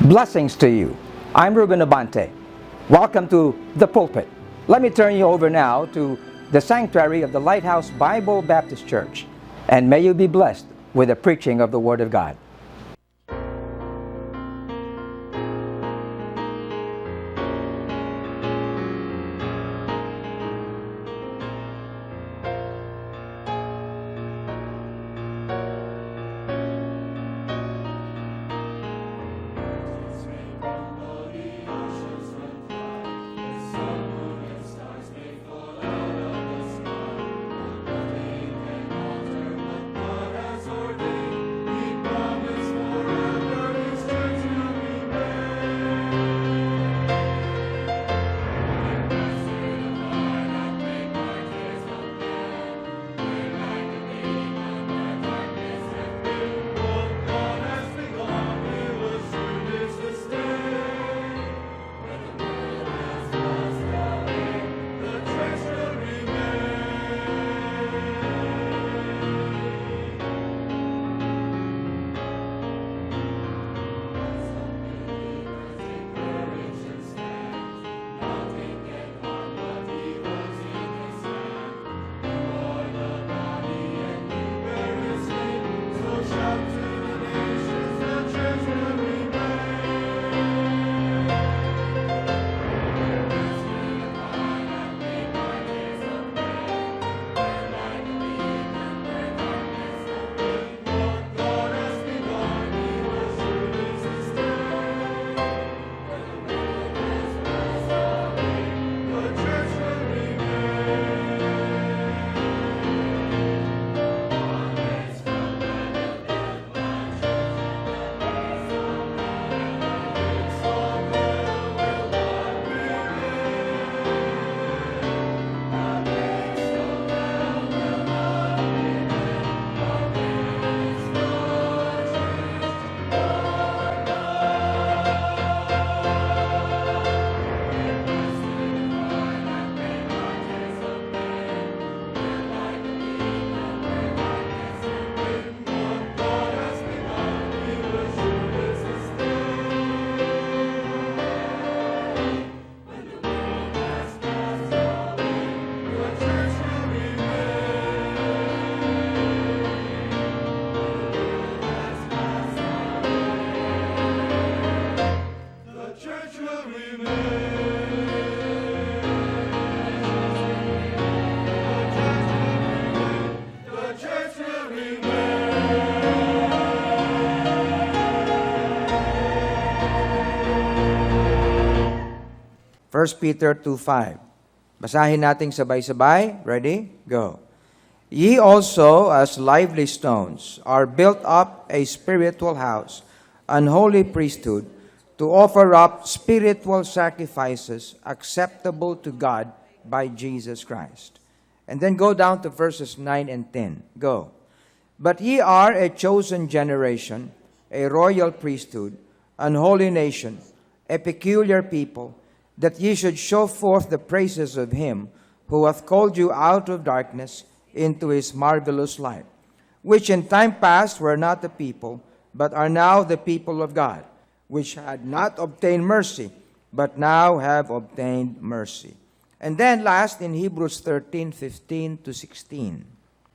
Blessings to you. I'm Ruben Abante. Welcome to The Pulpit. Let me turn you over now to the sanctuary of the Lighthouse Bible Baptist Church, and may you be blessed with the preaching of the Word of God. First Peter 2:5. Basahin natin sabay-sabay. Ready? Go. Ye also, as lively stones, are built up a spiritual house, an holy priesthood, to offer up spiritual sacrifices acceptable to God by Jesus Christ. And then go down to verses 9 and 10. Go. But ye are a chosen generation, a royal priesthood, an holy nation, a peculiar people, that ye should show forth the praises of him who hath called you out of darkness into his marvelous light, which in time past were not the people, but are now the people of God, which had not obtained mercy, but now have obtained mercy. And then last in Hebrews 13:15 to 16.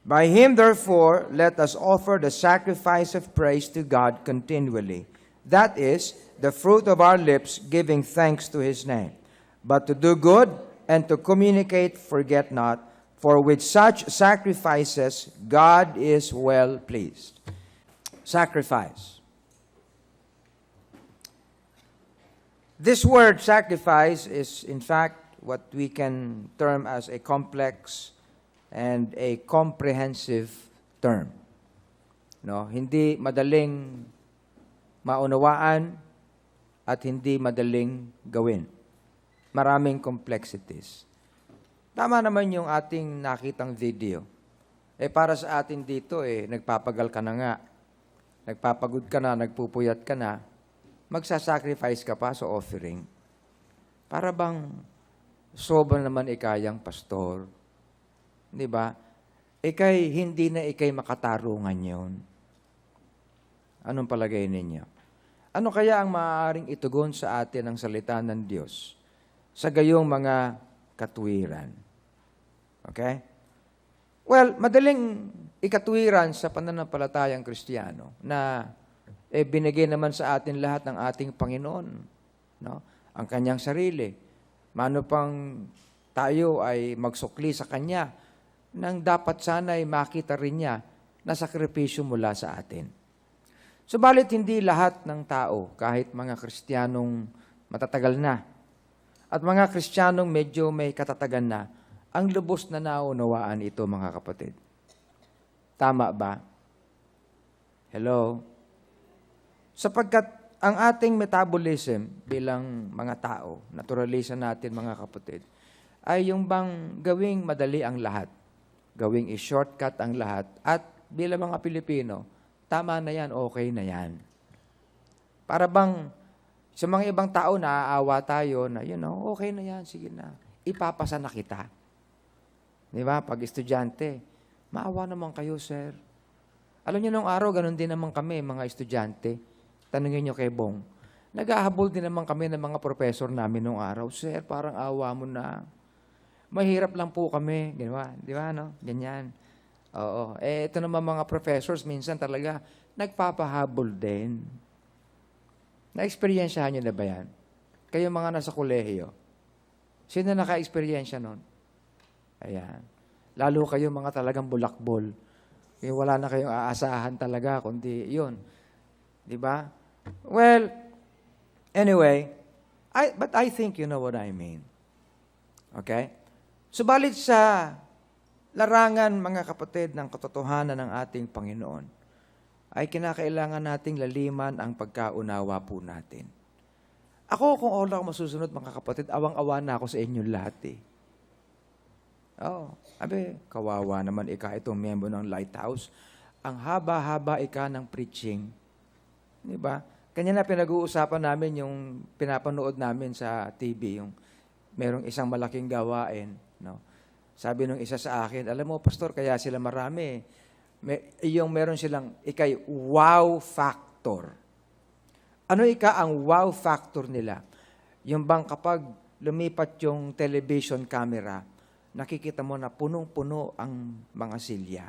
By him therefore let us offer the sacrifice of praise to God continually, that is, the fruit of our lips, giving thanks to his name. But to do good and to communicate forget not, for with such sacrifices God is well pleased. Sacrifice. This word sacrifice is in fact what we can term as a complex and a comprehensive term. No, hindi madaling maunawaan at hindi madaling gawin. Maraming complexities. Tama naman yung ating nakitang video. Para sa atin dito, nagpapagal ka na nga. Nagpapagod ka na, nagpupuyat ka na. Magsasacrifice ka pa sa offering. Para bang sobra naman ikayang pastor. Di ba? Hindi na ikay makatarungan yon. Anong palagay ninyo? Ano kaya ang maaaring itugon sa atin ng salita ng Diyos sa gayong mga katwiran? Okay? Well, madaling ikatwiran sa pananampalatayang Kristiyano na binigay naman sa atin lahat ng ating Panginoon, no? Ang kanyang sarili. Mano pang tayo ay magsukli sa kanya nang dapat sana ay makita rin niya na sakripisyo mula sa atin. Subalit hindi lahat ng tao, kahit mga Kristiyanong matatagal na at mga Kristiyanong medyo may katatagan na, ang lubos na naunawaan ito, mga kapatid. Tama ba? Hello? Sapagkat ang ating metabolism bilang mga tao, naturalisa natin mga kapatid, ay yung bang gawing madali ang lahat, gawing i-shortcut ang lahat, at bilang mga Pilipino, tama na yan, okay na yan. Para bang sa mga ibang tao naaawa tayo na, okay na yan, sige na, ipapasa na kita. Di ba? Pag estudyante, maawa naman kayo, sir. Alam niyo, nung araw, ganun din naman kami, mga estudyante. Tanungin niyo kay Bong. Nag-ahabol din naman kami ng mga professor namin nung araw. Sir, parang awa mo na. Mahirap lang po kami. Di ba, no? Ganyan. Oo. Ito naman mga professors, minsan talaga, nagpapahabol din. Na-experiensyahan niyo na ba yan? Kayo mga nasa kolehiyo. Sino naka-experiensya nun? Ayan. Lalo kayo mga talagang bulakbol. Wala na kayong aasahan talaga, kundi yun. Di ba? Well, anyway, but I think you know what I mean. Okay? Subalit sa larangan, mga kapatid, ng katotohanan ng ating Panginoon, ay kinakailangan nating laliman ang pagkaunawa po natin. Ako, kung ako masusunod, mga kapatid, awang-awa na ako sa inyong lahat eh. Kawawa naman itong miyembro ng Lighthouse. Ang haba-haba ng preaching. Di ba? Kanya na pinag-uusapan namin yung pinapanood namin sa TV, yung merong isang malaking gawain. No? Sabi nung isa sa akin, alam mo, Pastor, kaya sila marami. Meron silang wow factor. Ano ang wow factor nila? Yung bang kapag lumipat yung television camera, nakikita mo na punong-puno ang mga silya.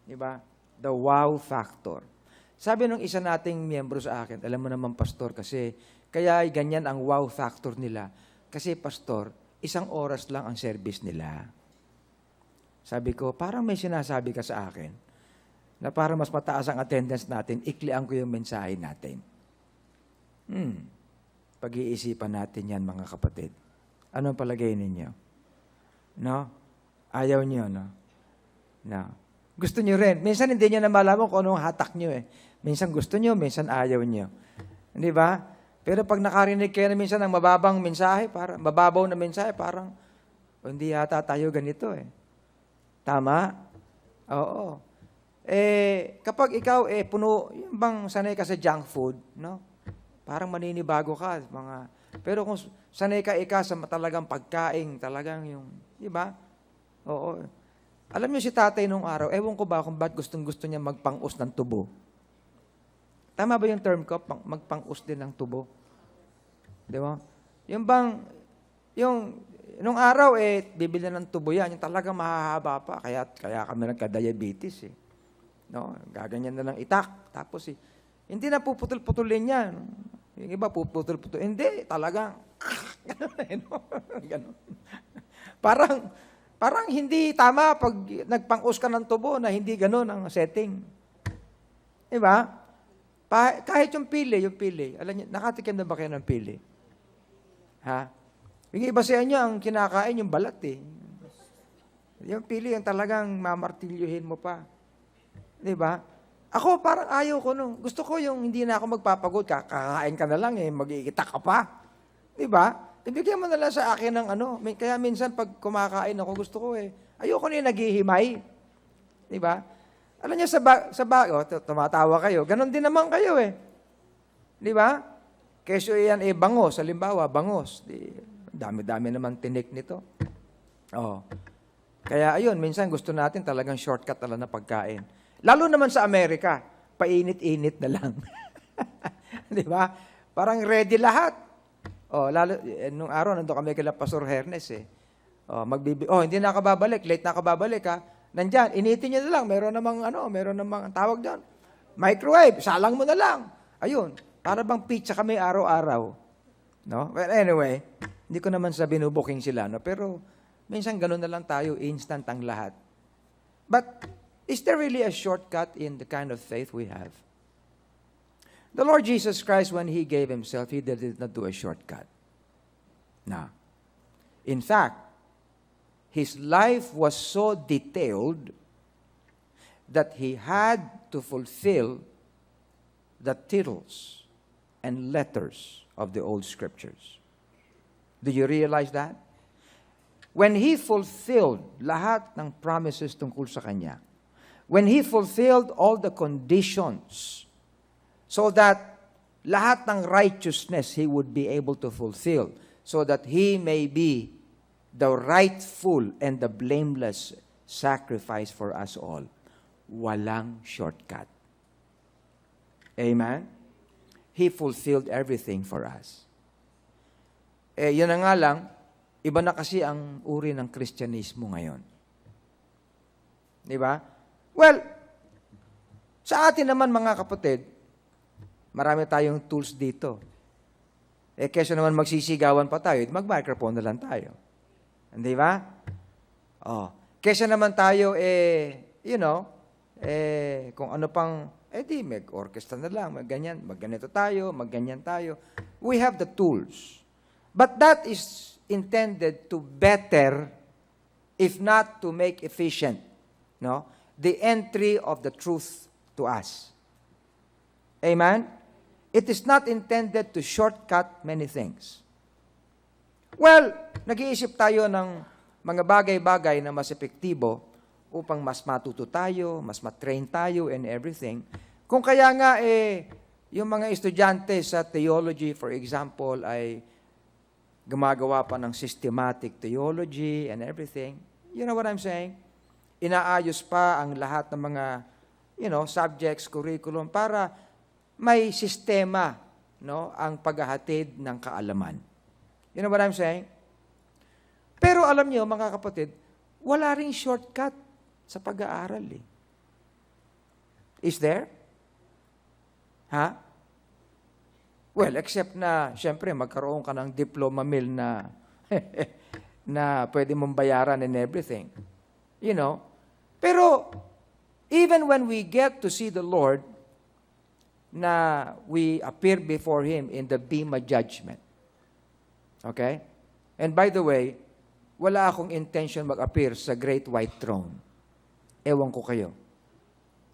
Di ba? The wow factor. Sabi nung isa nating miyembro sa akin, alam mo naman, Pastor, kasi kaya ganyan ang wow factor nila. Kasi, Pastor, 1 oras lang ang service nila. Sabi ko, parang may sinasabi ka sa akin na para mas mataas ang attendance natin, iklian ko yung mensahe natin. Pag-iisipan natin yan, mga kapatid. Ano ang palagay ninyo? No? Ayaw niyo, no? No. Gusto niyo rin. Minsan hindi niyo na malaman kung anong hatak niyo eh. Minsan gusto niyo, minsan ayaw niyo. Hindi ba? Pero pag nakarinig kayo na minsan ng mababaw na mensahe, parang, hindi yata tayo ganito eh. Tama? Oo. Kapag ikaw puno, yung bang sanay ka sa junk food, no? Parang maninibago ka, pero kung sanay ka sa talagang pagkain, talagang yung, di ba? Oo. Alam niyo si tatay nung araw, ewan ko ba kung ba't gustong-gusto niya magpang-us ng tubo. Tama ba yung term ko? Magpang-us din ng tubo. Di ba? Nung araw, bibili ng tubo yan, yung talagang mahahaba pa, kaya kami nagka-diabetes eh. No? Gaganyan na lang itak, tapos hindi na puputol-putulin yan. Yung iba puputol-putol. Hindi, talagang gano'n. Parang hindi tama pag nagpang-us ka ng tubo na hindi gano'n ang setting. Diba? Kahit yung pili. Alam niyo, nakatikim na ba kayo ng pili? Ha? Yung iba sa inyo, ang kinakain yung balat eh. Yung pili, yung talagang mamartilyuhin mo pa. Diba? Ako, parang ayaw ko nung. Gusto ko yung hindi na ako magpapagod. Kakain ka na lang mag-iitak ka pa. Diba? Ibigyan mo na lang sa akin ng Kaya minsan pag kumakain ako, gusto ko ayoko na yung naghihimay. Diba? Alam niyo, tumatawa kayo. Ganon din naman kayo Diba? Keso yan bangos. Halimbawa, bangos. Dami-dami naman tinik nito. Kaya ayun, minsan gusto natin talagang shortcut na pagkain. Lalo naman sa Amerika, painit-init na lang. Di ba? Parang ready lahat. Lalo, nung araw, nandun kami kila Pastor Hernes eh. Hindi na kababalik, late na kababalik ha. Nandyan, initin niya na lang, meron namang tawag dyan. Microwave, salang mo na lang. Ayun, para bang pizza kami araw-araw. No? Well, anyway, hindi ko naman sa binubuking sila, no? Pero minsan ganun na lang tayo, instant ang lahat. But is there really a shortcut in the kind of faith we have? The Lord Jesus Christ, when He gave Himself, He did not do a shortcut. No. In fact, His life was so detailed that He had to fulfill the titles and letters of the old scriptures. Do you realize that? When He fulfilled lahat ng promises tungkol sa Kanya, when He fulfilled all the conditions so that lahat ng righteousness He would be able to fulfill, so that He may be the rightful and the blameless sacrifice for us all. Walang shortcut. Amen? He fulfilled everything for us. Yun na nga lang, iba na kasi ang uri ng Kristyanismo ngayon. Di ba? Well, sa atin naman mga kapatid, marami tayong tools dito. Kesa naman magsisigawan pa tayo, mag-microphone na lang tayo. Di ba? Kesa naman tayo, kung ano pang, di mag-orchestra na lang, magganito tayo, magganyan tayo. We have the tools. But that is intended to better, if not to make efficient, no, the entry of the truth to us. Amen? It is not intended to shortcut many things. Well, nag-iisip tayo ng mga bagay-bagay na mas epektibo upang mas matuto tayo, mas matrain tayo and everything. Kung kaya nga yung mga estudyante sa theology, for example, ay gumagawa pa ng systematic theology and everything. You know what I'm saying? Inaayos pa ang lahat ng mga, subjects, curriculum, para may sistema, no, ang paghahatid ng kaalaman. You know what I'm saying? Pero alam niyo, mga kapatid, wala ring shortcut sa pag-aaral eh. Is there? Ha? Well, except na, syempre, magkaroon ka ng diploma mill na na pwede mong bayaran and everything. You know? Pero, even when we get to see the Lord, na we appear before Him in the Bema judgment. Okay? And by the way, wala akong intention mag-appear sa great white throne. Ewan ko kayo.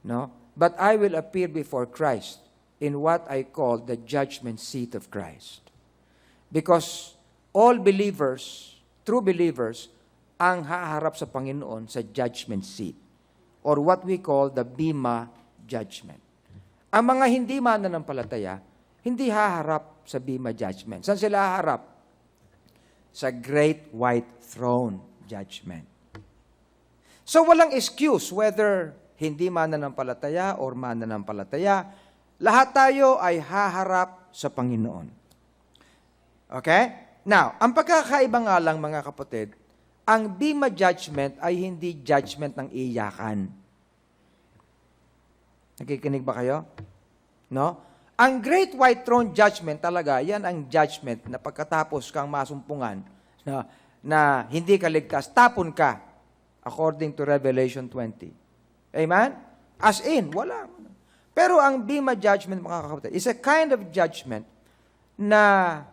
No? But I will appear before Christ in what I call the judgment seat of Christ. Because all believers, true believers, ang haharap sa Panginoon sa judgment seat, or what we call the Bema judgment. Ang mga hindi mananampalataya, hindi haharap sa Bema judgment. Saan sila haharap? Sa great white throne judgment. So walang excuse whether hindi mananampalataya or mananampalataya, lahat tayo ay haharap sa Panginoon. Okay? Now, ang pagkakaiba nga lang mga kapatid, ang Bema judgment ay hindi judgment ng iyakan. Nakikinig ba kayo? No? Ang Great White Throne Judgment talaga, yan ang judgment na pagkatapos kang masumpungan na hindi ka ligtas, tapon ka according to Revelation 20. Amen? As in, wala. Pero ang Bema judgment, mga kapatid, is a kind of judgment na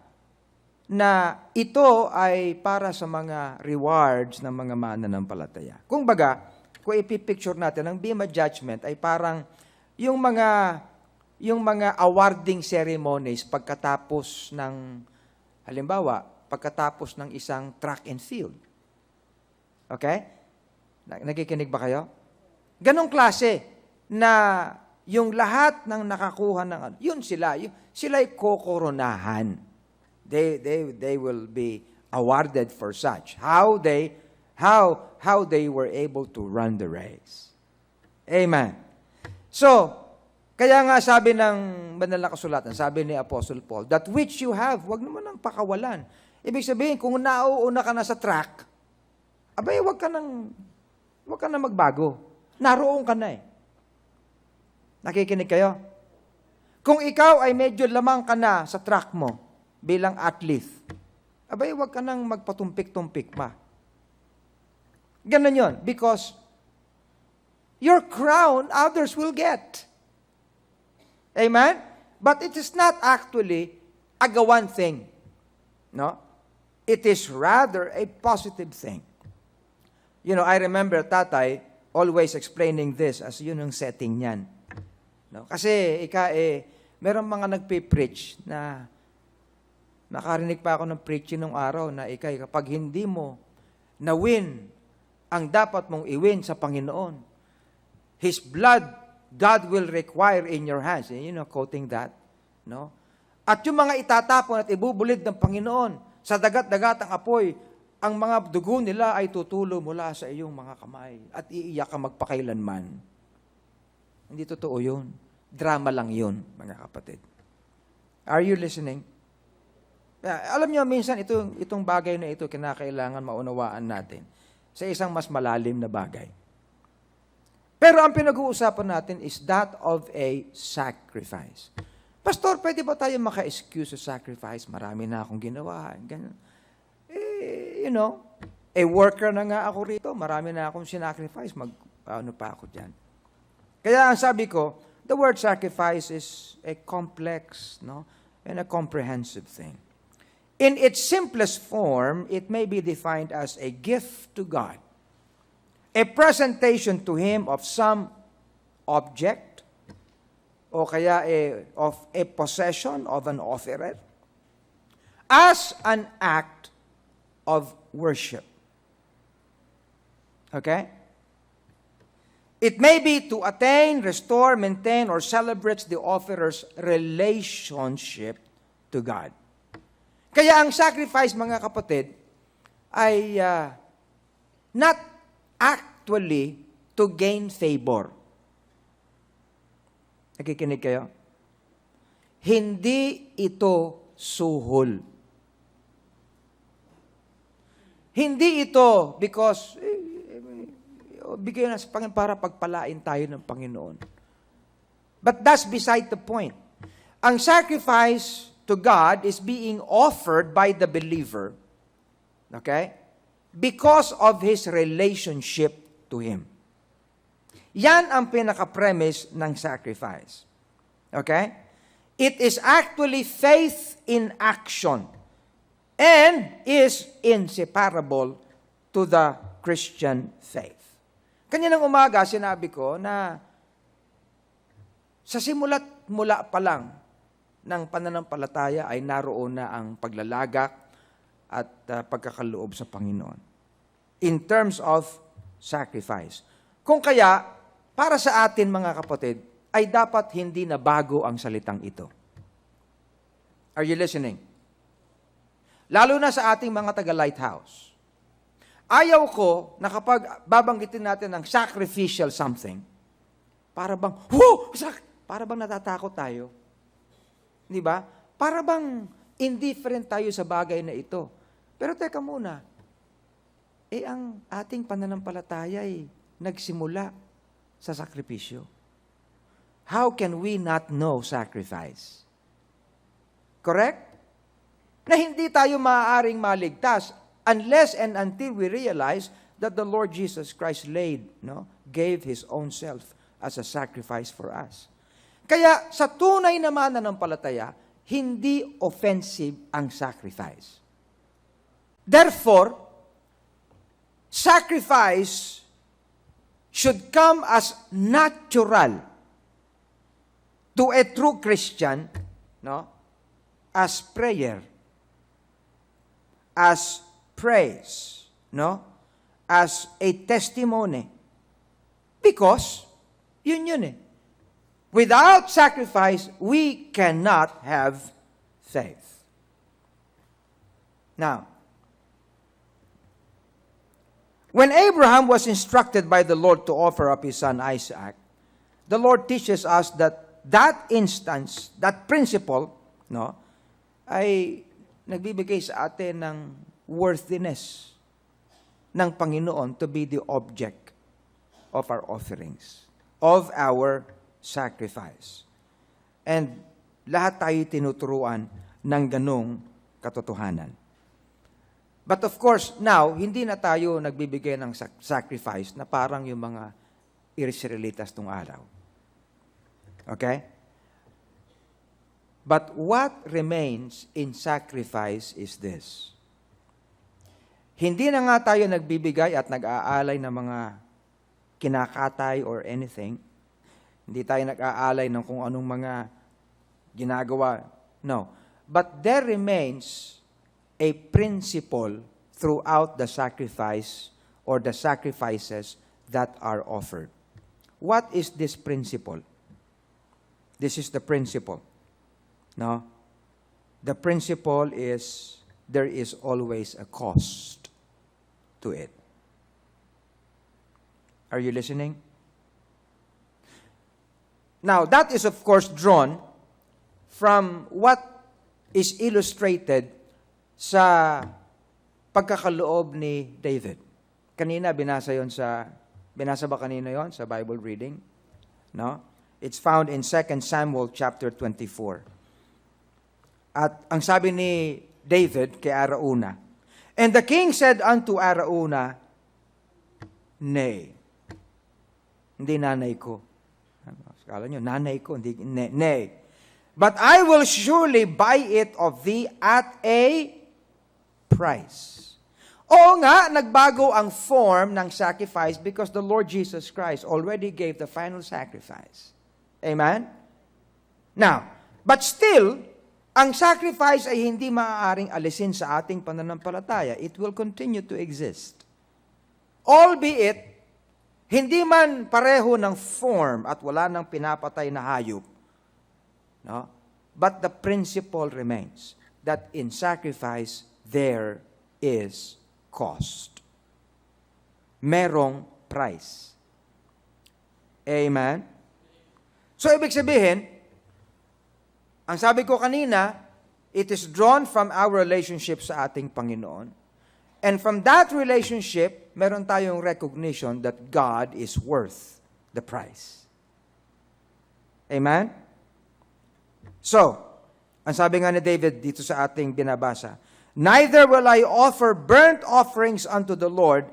ito ay para sa mga rewards ng mga mananampalataya. Kung baga, kung ipipicture natin, ang Bema judgment ay parang yung mga awarding ceremonies pagkatapos ng, halimbawa, pagkatapos ng isang track and field. Okay? Nakikinig ba kayo? Ganong klase na yung lahat ng nakakuha ng, yun sila'y kokoronahan. They will be awarded for such. How they were able to run the race. Amen. So, Kaya nga sabi ng banal na kasulatan, sabi ni Apostle Paul, that which you have, wag naman nang pakawalan. Ibig sabihin, kung nauuna ka na sa track, abay, wag ka nang magbago. Naroon ka na eh. Nakikinig kayo? Kung ikaw ay medyo lamang ka na sa track mo bilang athlete, abay, wag ka nang magpatumpik-tumpik pa. Ganun yun. Because your crown, others will get. Amen? But it is not actually agawan thing. No? It is rather a positive thing. You know, I remember tatay always explaining this as yun ang setting niyan. No? Kasi, meron mga nagpe-preach na nakarinig pa ako ng preaching nung araw na kapag hindi mo na-win ang dapat mong i-win sa Panginoon, His blood God will require in your hands. You know, quoting that. No? At yung mga itatapon at ibubulid ng Panginoon sa dagat-dagat ang apoy, ang mga dugo nila ay tutulo mula sa iyong mga kamay at iiyak ka magpakailanman. Hindi totoo yun. Drama lang yun, mga kapatid. Are you listening? Alam niyo, minsan itong bagay na ito kinakailangan maunawaan natin sa isang mas malalim na bagay. Pero ang pinag-uusapan natin is that of a sacrifice. Pastor, pwede ba tayo maka-excuse sa sacrifice? Marami na akong ginawa. Ganun. You know, a worker na nga ako rito. Marami na akong sinacrifice. Ano pa ako dyan. Kaya ang sabi ko, the word sacrifice is a complex, no, and a comprehensive thing. In its simplest form, it may be defined as a gift to God, a presentation to Him of some object, o kaya of a possession of an offerer, as an act of worship. Okay? It may be to attain, restore, maintain, or celebrate the offerer's relationship to God. Kaya ang sacrifice, mga kapatid, ay not actually to gain favor. Nakikinig kayo? Hindi ito suhol. Hindi ito because bigyan na sa Panginoon para pagpalain tayo ng Panginoon. But that's beside the point. Ang sacrifice to God is being offered by the believer, okay, because of his relationship to Him. Yan ang pinaka-premise ng sacrifice. Okay? It is actually faith in action and is inseparable to the Christian faith. Kaninang umaga, sinabi ko na sa mula pa lang ng pananampalataya ay naroon na ang paglalagak at pagkakaloob sa Panginoon in terms of sacrifice. Kung kaya, para sa atin mga kapatid, ay dapat hindi na bago ang salitang ito. Are you listening? Lalo na sa ating mga taga-lighthouse. Ayaw ko na kapag babanggitin natin ng sacrificial something, para bang natatakot tayo. Di ba? Para bang indifferent tayo sa bagay na ito. Pero teka muna, ang ating pananampalataya ay nagsimula sa sakripisyo. How can we not know sacrifice? Correct? Na hindi tayo maaaring maligtas unless and until we realize that the Lord Jesus Christ gave His own self as a sacrifice for us. Kaya sa tunay na mananampalataya, hindi offensive ang sacrifice. Therefore, sacrifice should come as natural to a true Christian, as prayer, as praise, as a testimony. Because, yun eh. Without sacrifice, we cannot have faith. Now, when Abraham was instructed by the Lord to offer up his son Isaac, the Lord teaches us that that instance, that principle, no, ay nagbibigay sa atin ng worthiness ng Panginoon to be the object of our offerings, of our sacrifice. And lahat tayo tinuturuan ng ganong katotohanan. But of course, now, hindi na tayo nagbibigay ng sacrifice na parang yung mga Israelitas nung araw. Okay? But what remains in sacrifice is this. Hindi na nga tayo nagbibigay at nag-aalay ng mga kinakatay or anything. Hindi tayo nag-aalay ng kung anong mga ginagawa. No. But there remains a principle throughout the sacrifice or the sacrifices that are offered. What is this principle? This is the principle. No? The principle is there is always a cost to it. Are you listening? Now, that is of course drawn from what is illustrated sa pagkakaloob ni David. Kanina, binasa ba kanina yon sa Bible reading? No? It's found in 2 Samuel chapter 24. At ang sabi ni David kay Arauna, and the king said unto Arauna, nay. Hindi nanay ko. Kala nyo, nanay ko. Hindi, nay. But I will surely buy it of thee at a price. Oo nga, nagbago ang form ng sacrifice because the Lord Jesus Christ already gave the final sacrifice. Amen? Now, but still, ang sacrifice ay hindi maaaring alisin sa ating pananampalataya. It will continue to exist. Albeit, hindi man pareho ng form at wala nang pinapatay na hayop. No? But the principle remains that in sacrifice, there is cost. Merong price. Amen? So, ibig sabihin, ang sabi ko kanina, it is drawn from our relationship sa ating Panginoon. And from that relationship, meron tayong recognition that God is worth the price. Amen? So, ang sabi nga ni David dito sa ating binabasa, neither will I offer burnt offerings unto the Lord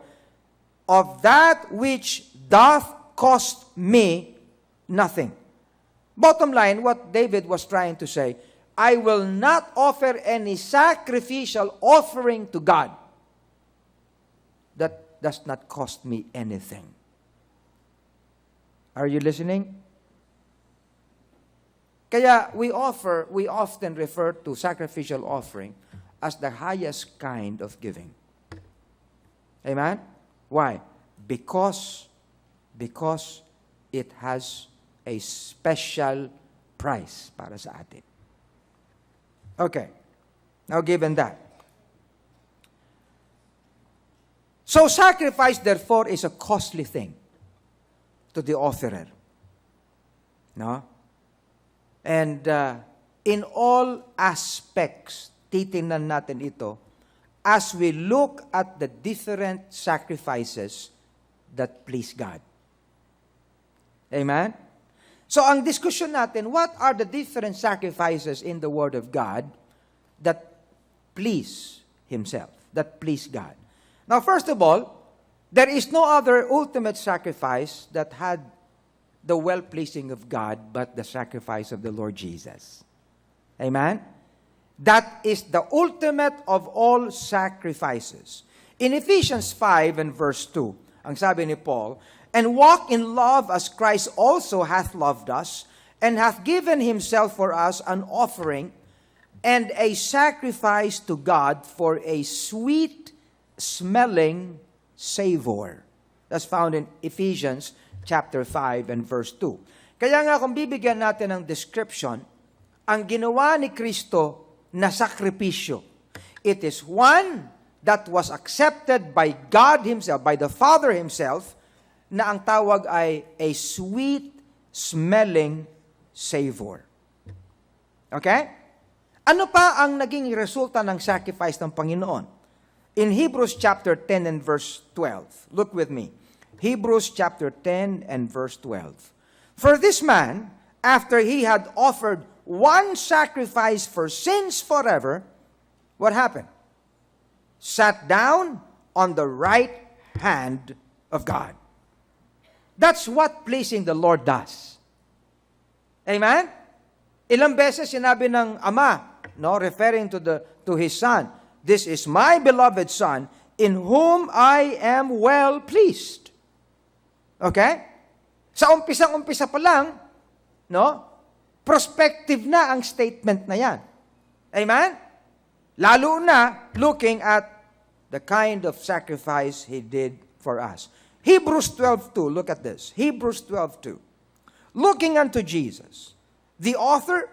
of that which doth cost me nothing. Bottom line, what David was trying to say, I will not offer any sacrificial offering to God that does not cost me anything. Are you listening? Kaya we often refer to sacrificial offering as the highest kind of giving. Amen? Why? Because it has a special price para sa atin. Okay. Now, given that. So, sacrifice, therefore, is a costly thing to the offerer. No? And in all aspects, titingnan natin ito as we look at the different sacrifices that please God. Amen? So, ang discussion natin, what are the different sacrifices in the Word of God that please Himself, that please God? Now, first of all, there is no other ultimate sacrifice that had the well-pleasing of God but the sacrifice of the Lord Jesus. Amen? That is the ultimate of all sacrifices. In Ephesians 5 and verse 2, ang sabi ni Paul, and walk in love as Christ also hath loved us, and hath given Himself for us an offering and a sacrifice to God for a sweet-smelling savor. That's found in Ephesians chapter 5 and verse 2. Kaya nga kung bibigyan natin ng description, ang ginawa ni Kristo na sakripisyo, it is one that was accepted by God Himself, by the Father Himself, na ang tawag ay a sweet-smelling savor. Okay? Ano pa ang naging resulta ng sacrifice ng Panginoon? In Hebrews chapter 10 and verse 12. Look with me. Hebrews chapter 10 and verse 12. For this man, after he had offered one sacrifice for sins forever, what happened? Sat down on the right hand of God. That's what pleasing the Lord does. Amen? Ilang beses sinabi ng Ama, no, referring to His Son, this is my beloved Son, in whom I am well pleased. Okay? Sa umpisang-umpisa pa lang, no, prospective na ang statement na yan. Amen? Lalo na looking at the kind of sacrifice He did for us. Hebrews 12:2, look at this. Hebrews 12:2. Looking unto Jesus, the author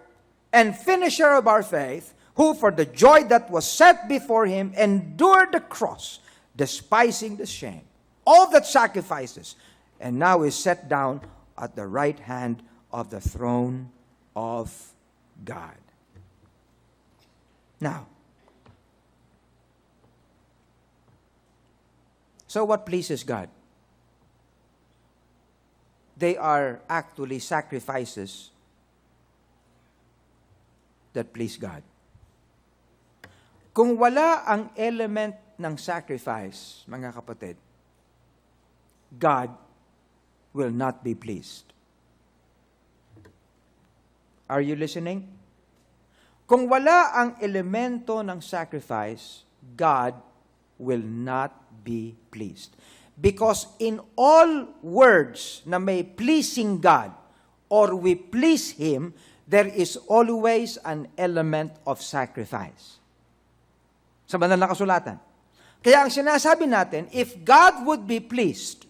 and finisher of our faith, who for the joy that was set before Him endured the cross, despising the shame, all that sacrifices, and now is set down at the right hand of the throne of God. Now, so what pleases God? They are actually sacrifices that please God. Kung wala ang element ng sacrifice, mga kapatid, God will not be pleased. Are you listening? Kung wala ang elemento ng sacrifice, God will not be pleased. Because in all words na may pleasing God or we please Him, there is always an element of sacrifice. Sa banal na kasulatan. Kaya ang sinasabi natin, if God would be pleased,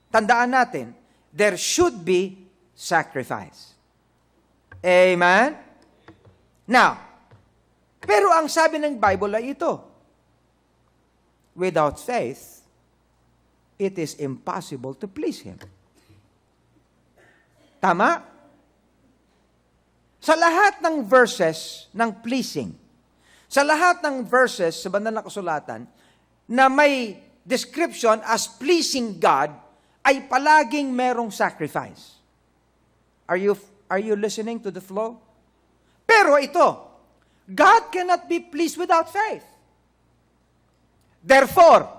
tandaan natin, there should be sacrifice. Amen? Now, pero ang sabi ng Bible ay ito, without faith, it is impossible to please Him. Tama? Sa lahat ng verses ng pleasing, sa lahat ng verses sa banal na kasulatan na may description as pleasing God, ay palaging merong sacrifice. Are you listening to the flow? Pero ito, God cannot be pleased without faith. Therefore,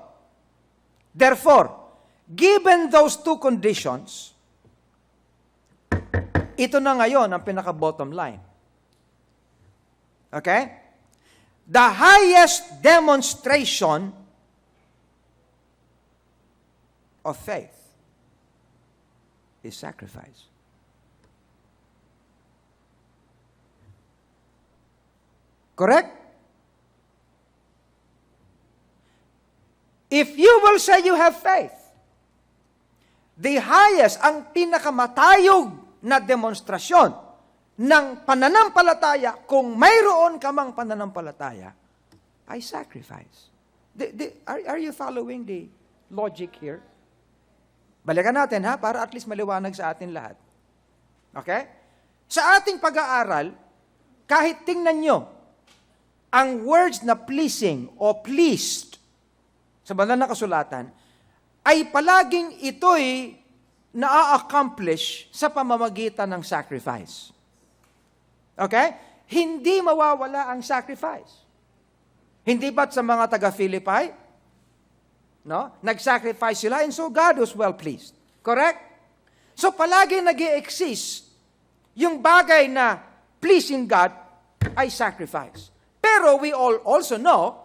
given those two conditions, ito na ngayon ang pinaka-bottom line. Okay? The highest demonstration of faith is sacrifice. Correct? If you will say you have faith, the highest, ang pinakamatayog na demonstrasyon ng pananampalataya, kung mayroon ka mang pananampalataya, ay sacrifice. Are you following the logic here? Balikan natin para at least maliwanag sa atin lahat. Okay? Sa ating pag-aaral, kahit tingnan nyo, ang words na pleasing o pleased sa banal na kasulatan, ay palaging ito'y na-accomplish sa pamamagitan ng sacrifice. Okay? Hindi mawawala ang sacrifice. Hindi ba't sa mga taga-Philippi? No? Nag-sacrifice sila and so God was well pleased. Correct? So palagi nag-i-exist yung bagay na pleasing God ay sacrifice. Pero we all also know,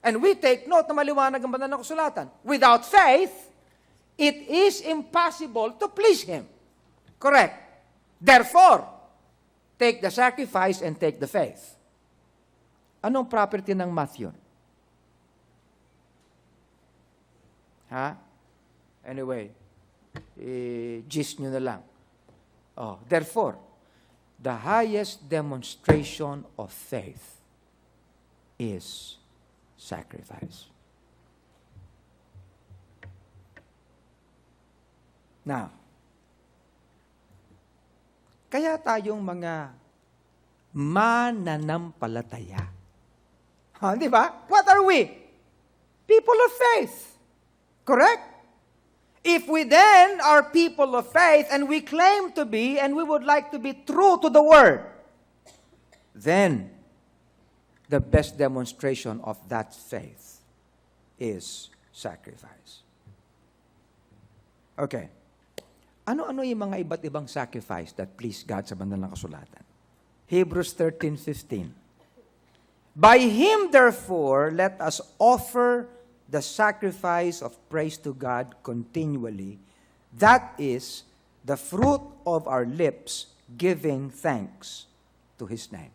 and we take note na maliwanag ang banal na kasulatan, without faith, it is impossible to please Him. Correct? Therefore, take the sacrifice and take the faith. Anong property ng math yun? Anyway, gist nyo na lang. Therefore, the highest demonstration of faith is sacrifice. Now, Kaya tayong mga mananampalataya. Di ba? What are we? People of faith. Correct? If we then are people of faith and we claim to be and we would like to be true to the Word, then the best demonstration of that faith is sacrifice. Okay. Ano-ano yung mga iba't ibang sacrifice that please God sa banal na kasulatan? Hebrews 13:15. By Him, therefore, let us offer the sacrifice of praise to God continually. That is the fruit of our lips, giving thanks to His name.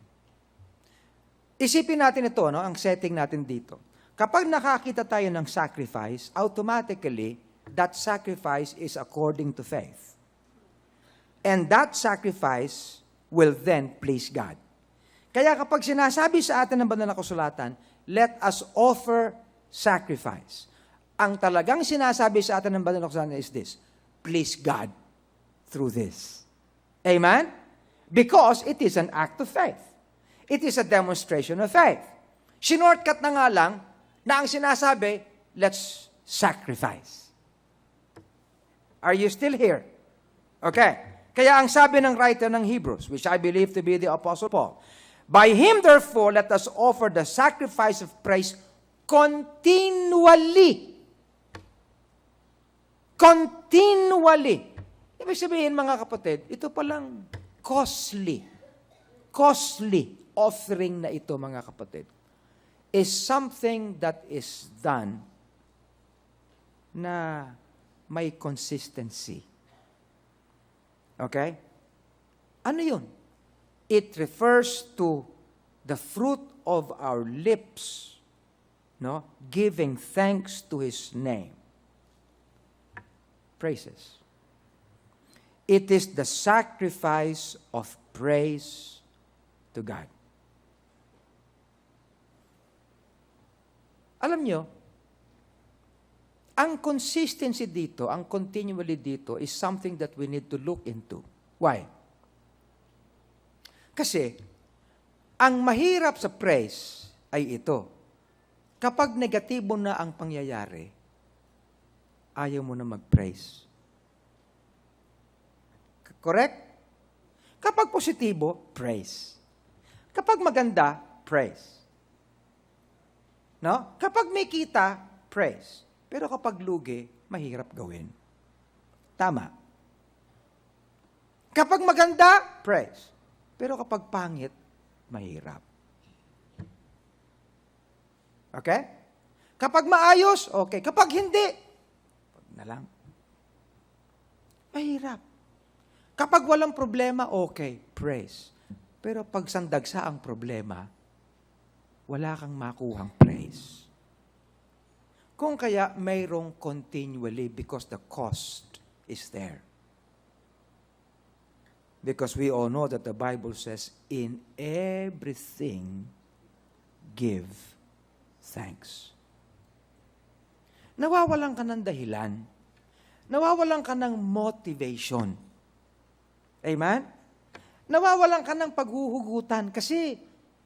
Isipin natin ito, no? Ang setting natin dito. Kapag nakakita tayo ng sacrifice, automatically, that sacrifice is according to faith. And that sacrifice will then please God. Kaya kapag sinasabi sa atin ng banal na kasulatan, let us offer sacrifice. Ang talagang sinasabi sa atin ng banal na kasulatan is this, please God through this. Amen? Because it is an act of faith. It is a demonstration of faith. Shinortcut na nga lang na ang sinasabi, let's sacrifice. Are you still here? Okay. Kaya ang sabi ng writer ng Hebrews, which I believe to be the Apostle Paul, by Him, therefore, let us offer the sacrifice of praise continually. Continually. Ibig sabihin, mga kapatid, ito palang costly offering na ito, mga kapatid, is something that is done na may consistency. Okay? Ano yun? It refers to the fruit of our lips, no? Giving thanks to His name. Praises. It is the sacrifice of praise to God. Alam nyo, ang consistency dito, ang continually dito, is something that we need to look into. Why? Kasi, ang mahirap sa praise ay ito. Kapag negatibo na ang pangyayari, ayaw mo na mag-praise. Correct? Kapag positibo, praise. Kapag maganda, praise. No? Kapag may kita, praise. Pero kapag lugi, mahirap gawin. Tama. Kapag maganda, praise. Pero kapag pangit, mahirap. Okay? Kapag maayos, okay. Kapag hindi, wag na lang. Mahirap. Kapag walang problema, okay, praise. Pero pag sandagsa ang problema, wala kang makuhang praise. Kung kaya mayroong continually because the cost is there. Because we all know that the Bible says, in everything, give thanks. Nawawalan ka ng dahilan. Nawawalan ka ng motivation. Amen? Nawawalan ka ng paghuhugutan kasi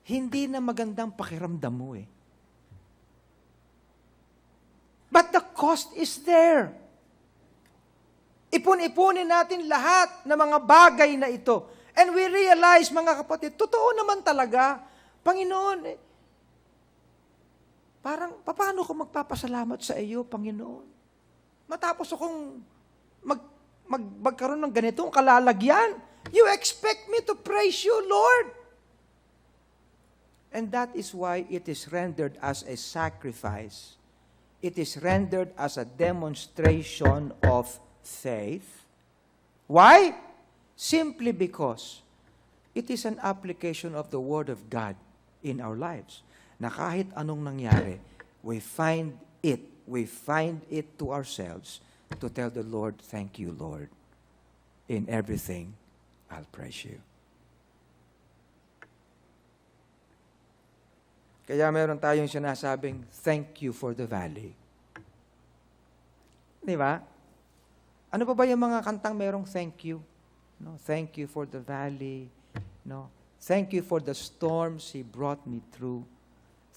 hindi na magandang pakiramdam mo eh. But the cost is there. Ipon-ipunin natin lahat ng mga bagay na ito. And we realize, mga kapatid, totoo naman talaga, Panginoon, parang, paano ko magpapasalamat sa iyo, Panginoon? Matapos akong magkaroon ng ganitong kalalagyan, you expect me to praise you, Lord. And that is why it is rendered as a sacrifice. It is rendered as a demonstration of faith. Why? Simply because it is an application of the Word of God in our lives. Na kahit anong nangyari, we find it to ourselves to tell the Lord, thank you, Lord. In everything, I'll praise you. Kaya meron tayong sinasabing, thank you for the valley. Di ba? Ano pa ba yung mga kantang merong thank you? No, thank you for the valley. No, thank you for the storms He brought me through.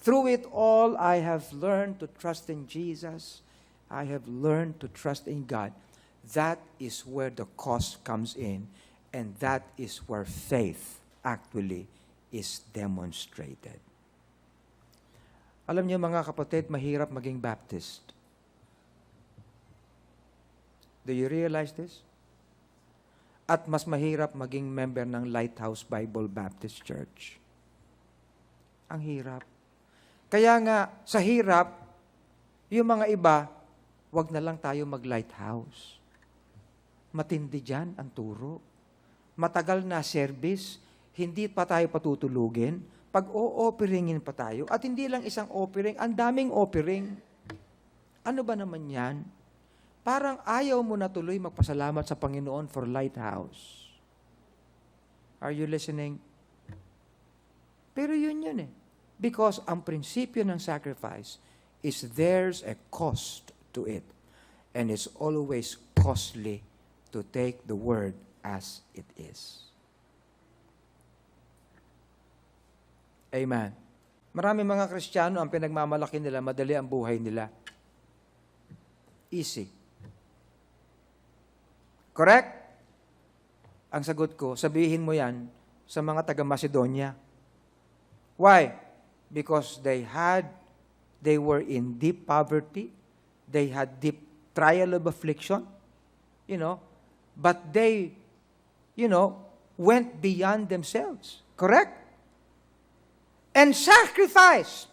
Through it all, I have learned to trust in Jesus. I have learned to trust in God. That is where the cost comes in, and that is where faith actually is demonstrated. Alam niyo mga kapatid, mahirap maging Baptist. Do you realize this? At mas mahirap maging member ng Lighthouse Bible Baptist Church. Ang hirap. Kaya nga, sa hirap, yung mga iba, wag na lang tayo mag-lighthouse. Matindi dyan ang turo. Matagal na service, hindi pa tayo patutulugin. Pag o-offeringin pa tayo, at hindi lang isang offering, ang daming offering. Ano ba naman yan? Parang ayaw mo na tuloy magpasalamat sa Panginoon for Lighthouse. Are you listening? Pero yun eh. Because ang prinsipyo ng sacrifice is there's a cost to it. And it's always costly to take the word as it is. Amen. Marami mga Kristiyano, ang pinagmamalaki nila, madali ang buhay nila. Easy. Correct? Ang sagot ko, sabihin mo yan sa mga taga-Macedonia. Why? Because they were in deep poverty, they had deep trial of affliction, but they, went beyond themselves. Correct? And sacrificed.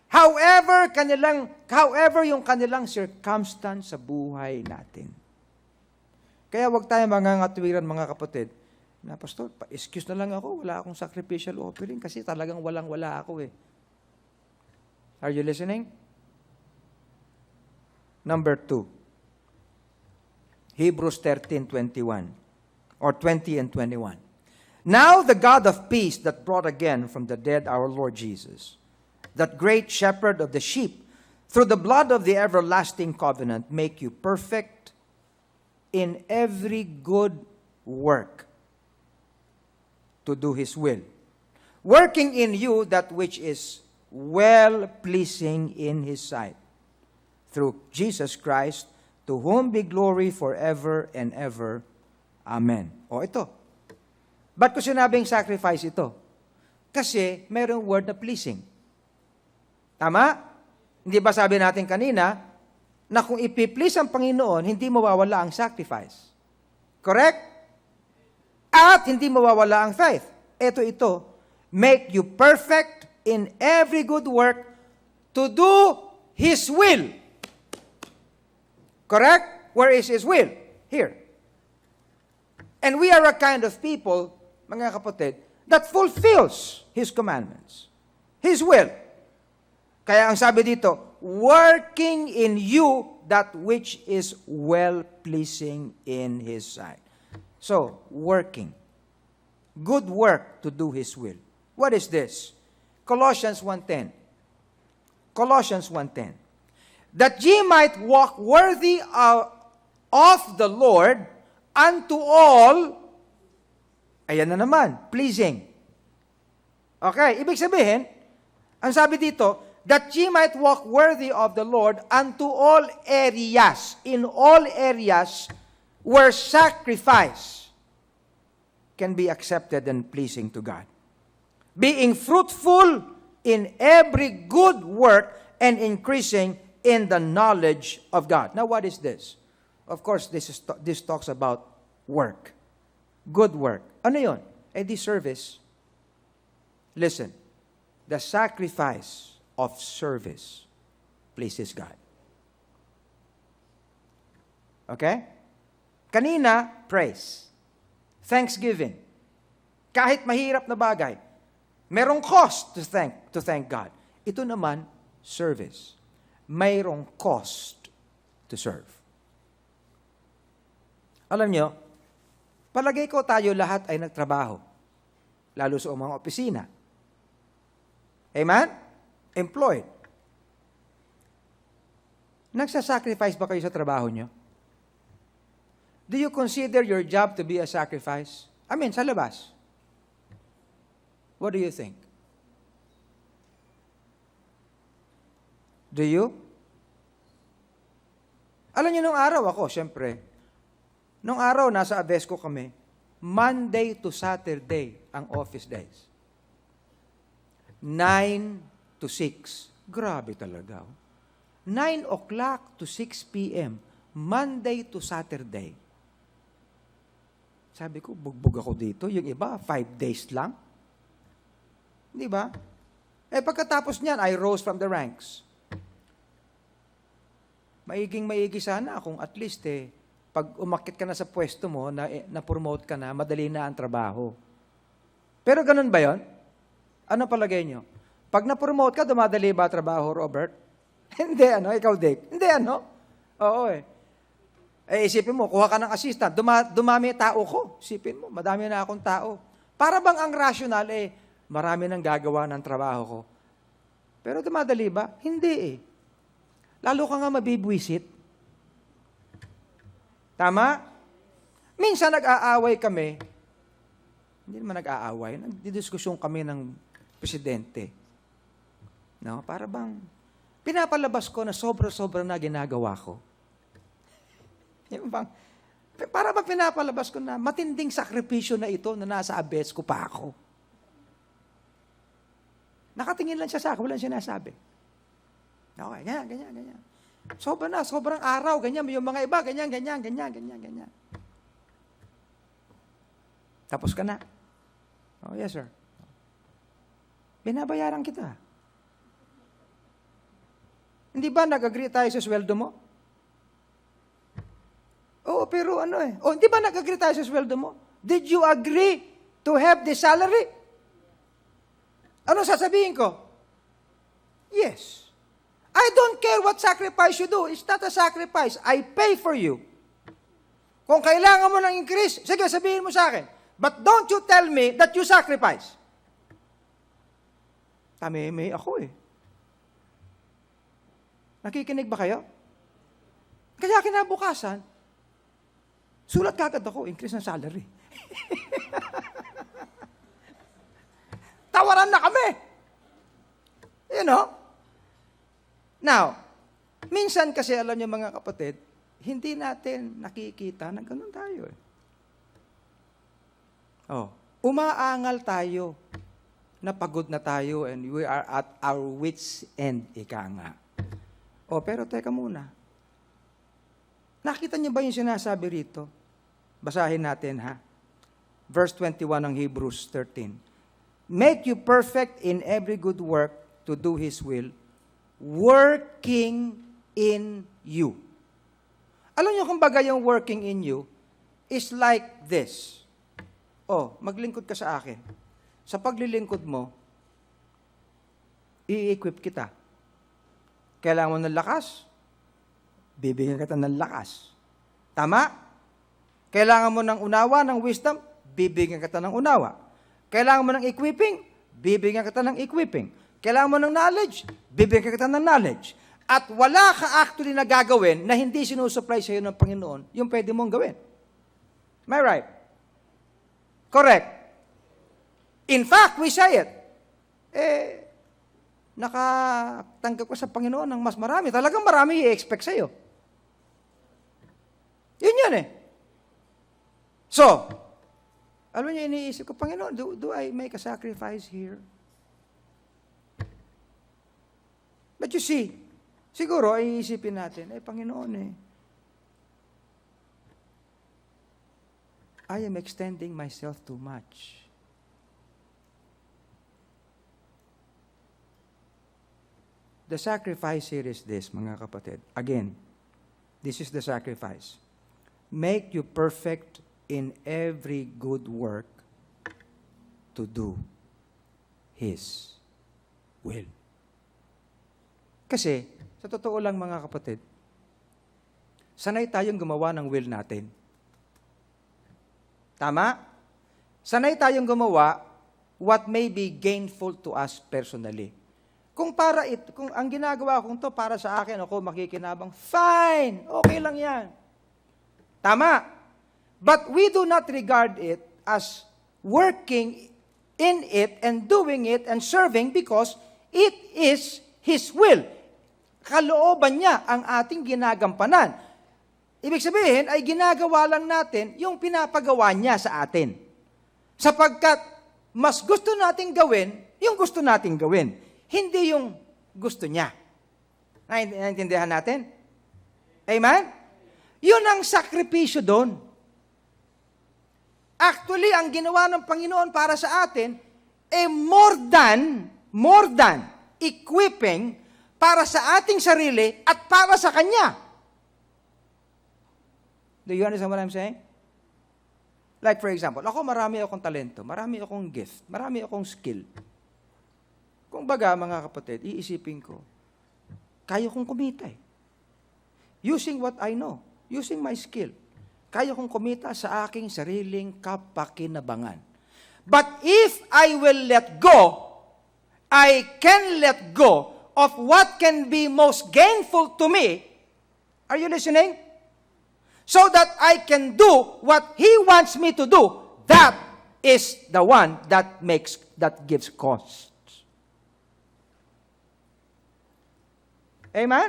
However yung kanilang circumstance sa buhay natin. Kaya wag tayo mangangatwiran mga kapatid, na pastor, excuse na lang ako, wala akong sacrificial offering kasi talagang walang-wala ako eh. Are you listening? Number 2. Hebrews 13:21 or 20 and 21. Now the God of peace that brought again from the dead our Lord Jesus, that great shepherd of the sheep, through the blood of the everlasting covenant, make you perfect in every good work to do His will, working in you that which is well-pleasing in His sight, through Jesus Christ, to whom be glory forever and ever. Amen. O ito. Ba't ko sinabing sacrifice ito? Kasi mayroong word na pleasing. Tama? Hindi ba sabi natin kanina, na kung ipiplease ang Panginoon, hindi mawawala ang sacrifice. Correct? At hindi mawawala ang faith. Ito. Make you perfect in every good work to do His will. Correct? Where is His will? Here. And we are a kind of people, mga kapatid, that fulfills His commandments. His will. Kaya ang sabi dito, working in you that which is well-pleasing in His sight. So, working. Good work to do His will. What is this? Colossians 1:10. Colossians 1:10. That ye might walk worthy of the Lord unto all, ayan na naman, pleasing. Okay, ibig sabihin, ang sabi dito, that ye might walk worthy of the Lord unto all areas, in all areas where sacrifice can be accepted and pleasing to God. Being fruitful in every good work and increasing in the knowledge of God. Now, what is this? Of course, this talks about work. Good work. Ano yun? Di service. Listen, the sacrifice of service pleases God. Okay? Kanina, praise. Thanksgiving. Kahit mahirap na bagay, merong cost to thank God. Ito naman, service. Mayroong cost to serve. Alam nyo, palagay ko tayo lahat ay nagtrabaho, lalo sa mga opisina. Amen? Employed. Nagsasacrifice ba kayo sa trabaho nyo? Do you consider your job to be a sacrifice? I mean, sa labas. What do you think? Do you? Alam niyo, nung araw ako, syempre, nung araw nasa Adesco kami, Monday to Saturday ang office days. 9 to 6. Grabe talaga. 9 o'clock to 6 p.m. Monday to Saturday. Sabi ko, bugbog ako dito. Yung iba, 5 days lang. Di ba? Pagkatapos niyan, I rose from the ranks. Maigi sana kung at least pag umakit ka na sa pwesto mo, na-promote ka na, madali na ang trabaho. Pero ganun ba yon? Ano palagay nyo? Pag na-promote ka, dumadali ba trabaho, Robert? Hindi, ikaw, Dick. Hindi, Oo isipin mo, kuha ka ng assistant, dumami tao ko. Isipin mo, madami na akong tao. Para bang ang rational, marami nang gagawa ng trabaho ko. Pero dumadali ba? Hindi Lalo ka nga mabibwisit. Tama? Minsan nag-aaway kami. Hindi naman nag-aaway. Nagdidiskusyon kami ng presidente. No? Para bang pinapalabas ko na sobra-sobra na ginagawa ko. Yung bang, para bang pinapalabas ko na matinding sakripisyo na ito na nasa abets ko pa ako. Nakatingin lang siya sa akin, walang sinasabi. Okay, ganyan. Sobrang araw, ganyan. Yung mga iba, ganyan. Tapos ka na. Oh, yes, sir. Binabayaran kita. Hindi ba nag-agree tayo sa sweldo mo? Oo, pero hindi ba nag-agree tayo sa sweldo mo? Did you agree to have the salary? Ano sasabihin ko? Yes. I don't care what sacrifice you do. It's not a sacrifice. I pay for you. Kung kailangan mo ng increase, sige, sabihin mo sa akin. But don't you tell me that you sacrifice. Tameme ako Nakikinig ba kayo? Kaya kinabukasan, sulat kagad ako, increase ng salary. Tawaran na kami. You know? Now, minsan kasi alam niyo mga kapatid, hindi natin nakikita na ganun tayo umaangal tayo, napagod na tayo, and we are at our wits' end, ika nga. Pero teka muna. Nakita niyo ba yung sinasabi rito? Basahin natin, ha? Verse 21 ng Hebrews 13. Make you perfect in every good work to do His will, working in you. Alam niyo kung bagay yung working in you is like this. Maglingkod ka sa akin. Sa paglilingkod mo, i-equip kita. Kailangan mo ng lakas, bibigyan kita ng lakas. Tama? Kailangan mo ng unawa, ng wisdom, bibigyan kita ng unawa. Kailangan mo ng equipping, bibigyan kita ng equipping. Kailangan mo ng knowledge, bibigyan kita ng knowledge. At wala ka actually na gagawin na hindi sinusupply sa iyo ng Panginoon, yung pwede mong gawin. Am I right? Correct. In fact, we say it. Nakatanggap ka sa Panginoon ng mas marami. Talagang marami i-expect sa iyo. Yun So, alam niyo, iniisip ko, Panginoon, do I make a sacrifice here? But you see, siguro, ay iisipin natin, Panginoon I am extending myself too much. The sacrifice here is this, mga kapatid. Again, this is the sacrifice. Make you perfect in every good work to do His will. Kasi, sa totoo lang mga kapatid, sanay tayong gumawa ng will natin. Tama? Sanay tayong gumawa what may be gainful to us personally. Kung ang ginagawa kong to para sa akin, ako makikinabang, fine, okay lang yan. Tama? But we do not regard it as working in it and doing it and serving because it is His will. Kalooban niya ang ating ginagampanan. Ibig sabihin ay ginagawa lang natin yung pinapagawa niya sa atin. Sapagkat mas gusto nating gawin yung gusto nating gawin, hindi yung gusto niya. Naintindihan natin? Amen? Yun ang sakripisyo doon. Actually, ang ginawa ng Panginoon para sa atin, more than equipping para sa ating sarili at para sa Kanya. Do you understand what I'm saying? Like for example, ako marami akong talento, marami akong gift, marami akong skill. Kung baga, mga kapatid, iisipin ko, kaya kong kumita eh. Using what I know, using my skill, kaya kong kumita sa aking sariling kapakinabangan. But if I will let go, I can let go of what can be most gainful to me. Are you listening? So that I can do what He wants me to do. That is the one that gives cost. Amen?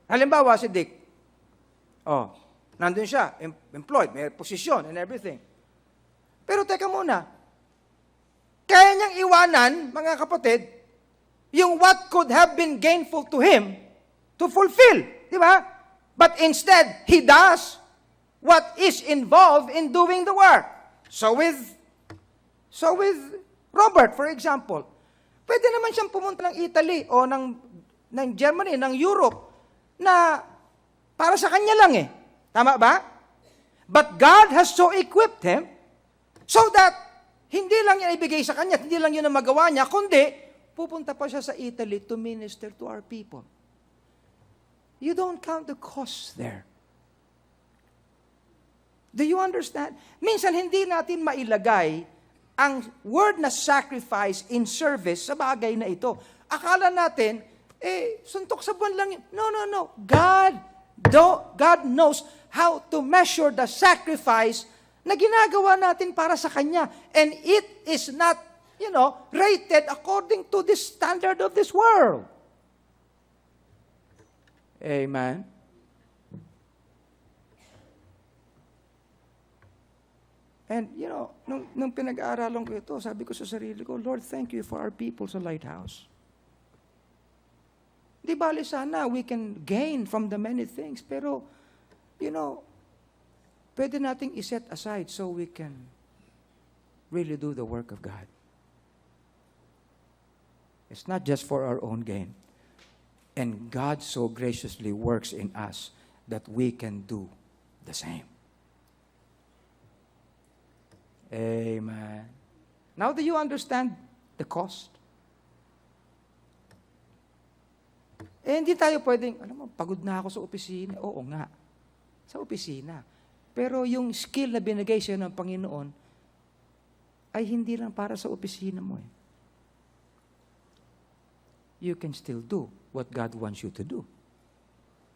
Halimbawa, si Dick. Nandun siya, employed, may posisyon and everything. Pero teka muna, kaya niyang iwanan, mga kapatid, yung what could have been gainful to him to fulfill. Di ba? But instead, he does what is involved in doing the work. So with Robert, for example, pwede naman siyang pumunta ng Italy o ng Germany, ng Europe, na para sa kanya lang eh. Tama ba? But God has so equipped him so that hindi lang yan ibigay sa kanya, hindi lang yun ang magawa niya, kundi pupunta pa siya sa Italy to minister to our people. You don't count the cost there. Do you understand? Minsan hindi natin mailagay ang word na sacrifice in service sa bagay na ito. Akala natin, suntok sa buwan lang yun. No. God knows how to measure the sacrifice na ginagawa natin para sa Kanya. And it is not, rated according to the standard of this world. Amen. And, nung pinag-aaralan ko ito, sabi ko sa sarili ko, Lord, thank you for our people sa Lighthouse. Di bali sana, we can gain from the many things, pero, pwede nating iset aside so we can really do the work of God. It's not just for our own gain. And God so graciously works in us that we can do the same. Amen. Now, do you understand the cost? Hindi tayo pwedeng, pagod na ako sa opisina. Oo nga, sa opisina. Pero yung skill na binigay siya ng Panginoon ay hindi lang para sa opisina mo eh. You can still do what God wants you to do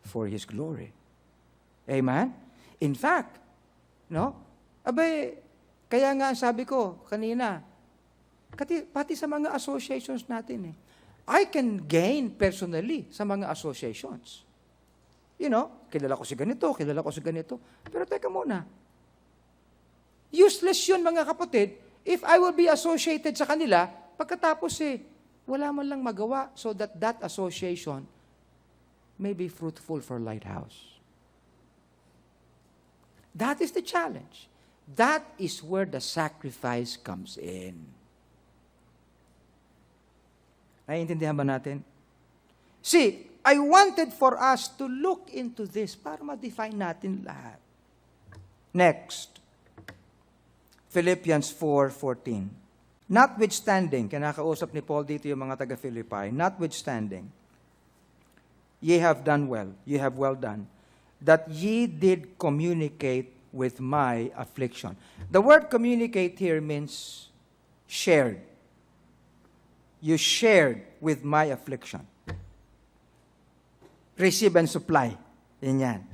for His glory. Amen? In fact, kaya nga sabi ko kanina, pati sa mga associations natin I can gain personally sa mga associations. Kilala ko si ganito, kilala ko si ganito. Pero teka muna, useless yun mga kapatid if I will be associated sa kanila, pagkatapos wala man lang magawa so that association may be fruitful for Lighthouse. That is the challenge. That is where the sacrifice comes in. Naiintindihan ba natin? See, I wanted for us to look into this para ma-define natin lahat. Next, Philippians 4:14. Notwithstanding, kinakausap ni Paul dito yung mga taga-Philippi, notwithstanding, ye have done well, ye have well done, that ye did communicate with my affliction. The word communicate here means shared. You shared with my affliction. Receive and supply. Yan.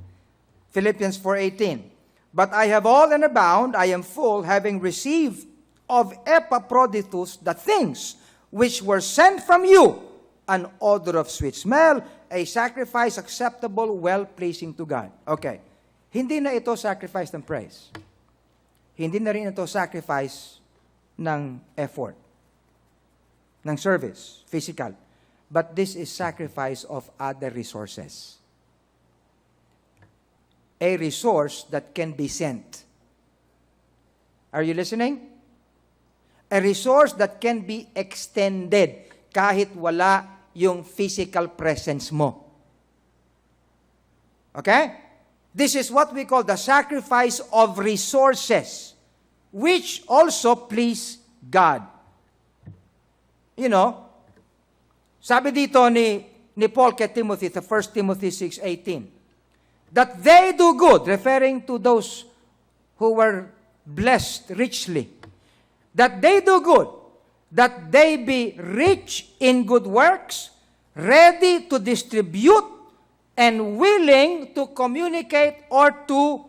Philippians 4:18. But I have all and abound, I am full, having received of Epaphroditus the things which were sent from you, an odor of sweet smell, a sacrifice acceptable, well-pleasing to God. Okay. Hindi na ito sacrifice ng praise. Hindi na rin ito sacrifice ng effort, ng service, physical. But this is sacrifice of other resources. A resource that can be sent. Are you listening? A resource that can be extended kahit wala yung physical presence mo. Okay? This is what we call the sacrifice of resources, which also please God. You know, sabi dito ni Paul kay Timothy, sa 1 Timothy 6:18, that they do good, referring to those who were blessed richly, that they do good, that they be rich in good works, ready to distribute, and willing to communicate or to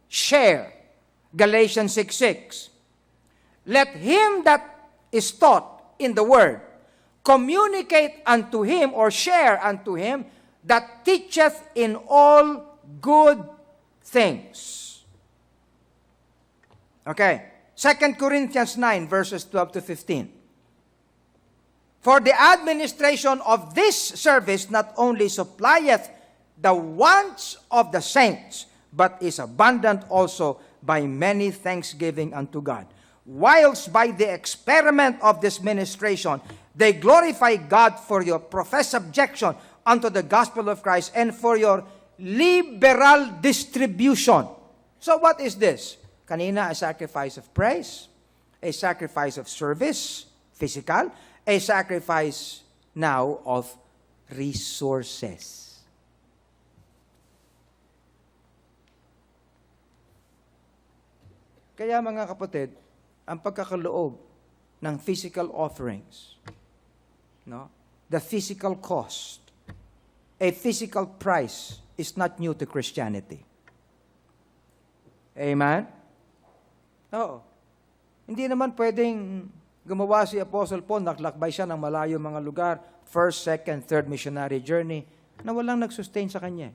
share. Galatians 6:6. Let him that is taught in the word communicate unto him or share unto him that teacheth in all good things. Okay. 2 Corinthians 9, verses 12 to 15. For the administration of this service not only supplieth the wants of the saints, but is abundant also by many thanksgiving unto God. Whilst by the experiment of this ministration, they glorify God for your professed subjection unto the gospel of Christ and for your liberal distribution. So what is this? Kanina, a sacrifice of praise, a sacrifice of service, physical, a sacrifice now of resources. Kaya mga kapatid, ang pagkakaloob ng physical offerings, no? The physical cost, a physical price is not new to Christianity. Amen? Oo. Hindi naman pwedeng gumawa si Apostle Paul, naglakbay siya ng malayo mga lugar, first, second, third missionary journey, na walang nag-sustain sa kanya.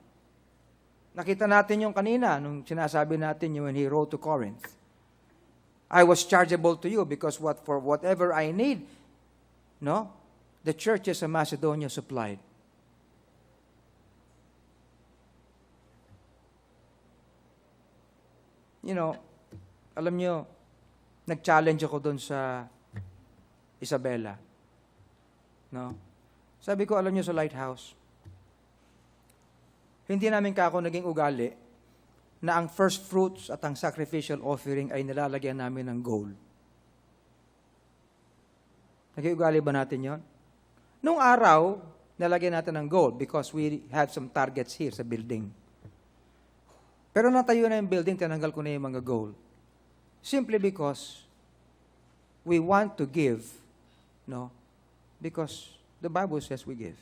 Nakita natin yung kanina, nung sinasabi natin yung when he wrote to Corinth. I was chargeable to you because for whatever I need, no, the churches of Macedonia supplied. You know, alam nyo, nag-challenge ako doon sa Isabela. No? Sabi ko, alam nyo sa Lighthouse, hindi namin kako naging ugali na ang first fruits at ang sacrificial offering ay nilalagyan namin ng gold. Naging ugali ba natin yon? Nung araw, nalagyan natin ng gold because we have some targets here sa building. Pero natayo na yung building, tinanggal ko na yung mga gold. Simply because we want to give, no? Because the Bible says we give.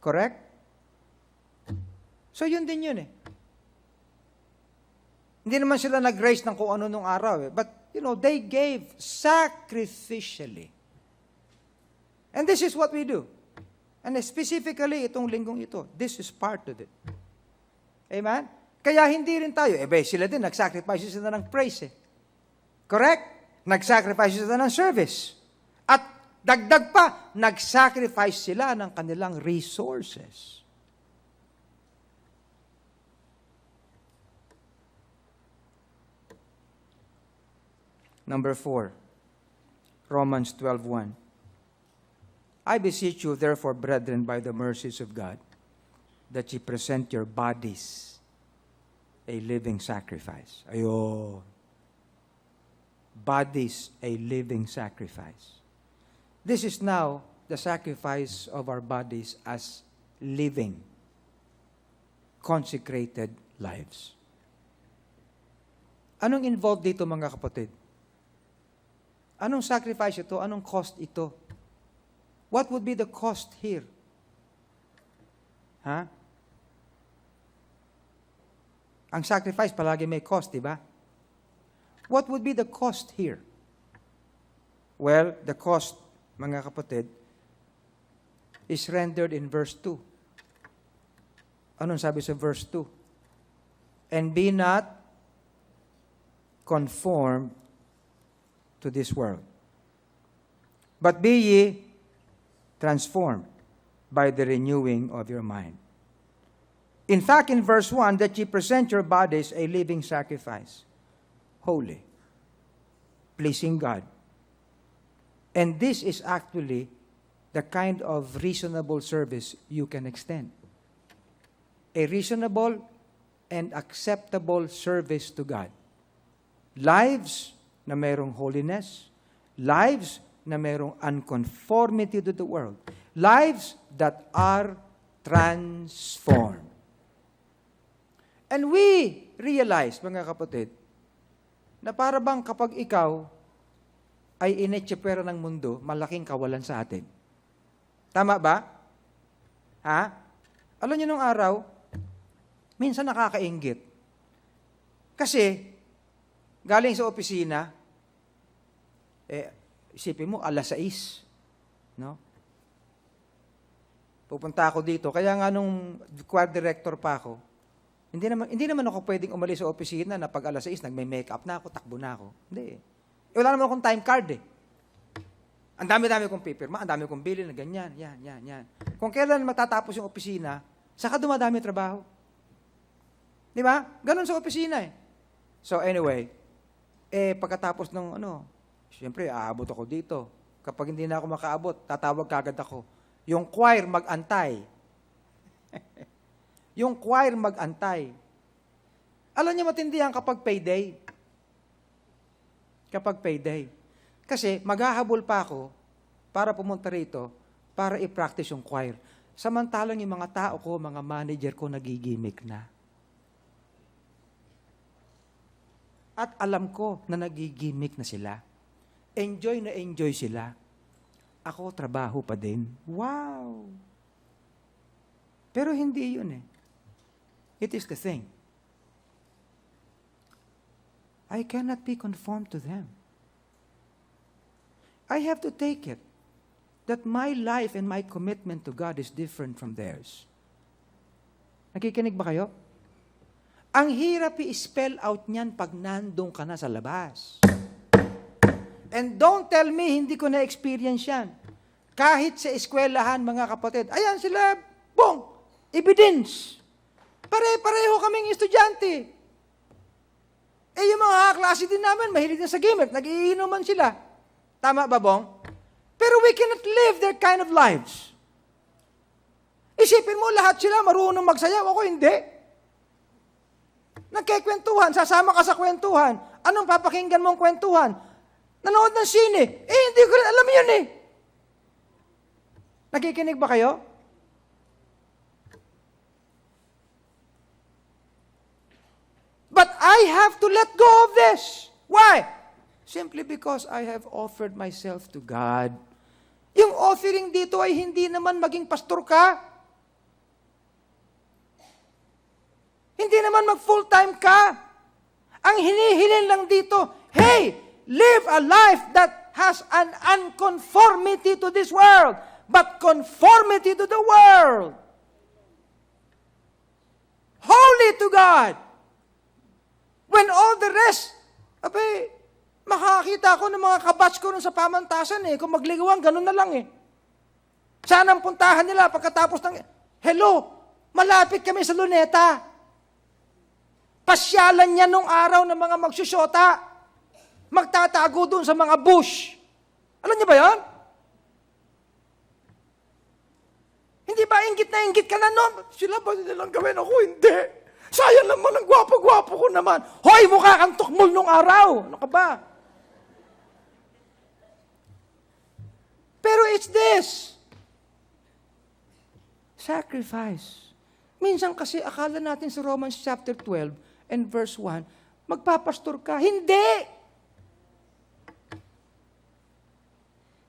Correct? So yun din yun eh. Hindi naman sila nag-raise ng kung ano nung araw eh. But, you know, they gave sacrificially. And this is what we do. And specifically, itong linggong ito, this is part of it. Amen? Kaya hindi rin tayo, sila din, nag-sacrifice sila ng praise eh. Correct? Nag-sacrifice sila ng service. At dagdag pa, nag-sacrifice sila ng kanilang resources. Number 4, Romans 12:1. I beseech you, therefore, brethren, by the mercies of God, that ye present your bodies a living sacrifice. Ayo. Bodies a living sacrifice. This is now the sacrifice of our bodies as living, consecrated lives. Anong involved dito mga kapatid? Anong sacrifice ito? Anong cost ito? What would be the cost here? Huh? Ang sacrifice palagi may cost, di ba? What would be the cost here? Well, the cost, mga kapatid, is rendered in verse 2. Anong sabi sa verse 2? And be not conformed to this world, but be ye transformed by the renewing of your mind. In fact, in verse 1, that ye present your bodies a living sacrifice, holy, pleasing God. And this is actually the kind of reasonable service you can extend. A reasonable and acceptable service to God. Lives na mayroong holiness, lives na mayroong unconformity to the world, lives that are transformed. And we realize, mga kapatid, na para bang kapag ikaw ay inetsepera ng mundo, malaking kawalan sa atin. Tama ba? Ha? Alam niyo nung araw, minsan nakakainggit. Kasi, galing sa opisina, isipin mo, 6:00. No? Pupunta ako dito. Kaya nga nung choir director pa ako, hindi naman ako pwedeng umalis sa opisina na pag 6:00, nagme-makeup na ako, takbo na ako. Hindi. Wala naman akong time card eh. Ang dami-dami kong pipirma, ang dami kong bilin na ganyan, yan. Kung kailan matatapos yung opisina, saka dumadami trabaho. Di ba? Ganon sa opisina eh. So anyway, pagkatapos ng siyempre, aabot ako dito. Kapag hindi na ako makaabot, tatawag kagad ako. Yung choir mag-antay. Yung choir mag-antay. Alam niyo matindi yan kapag payday. Kapag payday. Kasi maghahabol pa ako para pumunta rito para i-practice yung choir. Samantalang yung mga tao ko, mga manager ko, nagigimik na. At alam ko na nagigimik na sila. Enjoy sila. Ako, trabaho pa din. Wow! Pero hindi yun eh. It is the thing. I cannot be conformed to them. I have to take it that my life and my commitment to God is different from theirs. Nakikinig ba kayo? Ang hirap i-spell out niyan pag nandun ka na sa labas. And don't tell me, hindi ko na-experience yan. Kahit sa eskwelahan, mga kapatid, ayan sila, bong, evidence. Pare-pareho kaming estudyante. Yung mga klase din namin, mahilig na sa gamer, nag-iinuman sila. Tama ba, Bong? Pero we cannot live their kind of lives. Isipin mo, lahat sila marunong magsayaw, ako hindi. Nagkikwentuhan, sasama ka sa kwentuhan. Anong papakinggan mong kwentuhan? Nanood ng sine. Hindi ko rin alam yun eh. Nakikinig ba kayo? But I have to let go of this. Why? Simply because I have offered myself to God. Yung offering dito ay hindi naman maging pastor ka. Hindi naman mag-full-time ka. Ang hinihilin lang dito, hey, live a life that has an unconformity to this world, but conformity to the world. Holy to God. When all the rest, makakita ko ng mga kabatch ko sa pamantasan eh. Kung magliguan, ganun na lang eh. Saan ang puntahan nila pagkatapos ng, hello, malapit kami sa Luneta. Pasyalan niya nung araw ng mga magsusyota. Magtatago doon sa mga bush. Alam niyo ba yan? Hindi ba inggit na inggit ka na noon? Sila ba nilang gawin ako? Hindi. Sayang naman ang gwapo-gwapo ko naman. Hoy, mukha kang tukmol nung araw. Ano ka ba? Pero it's this. Sacrifice. Minsan kasi akala natin sa Romans chapter 12 and verse 1, magpapastor ka. Hindi!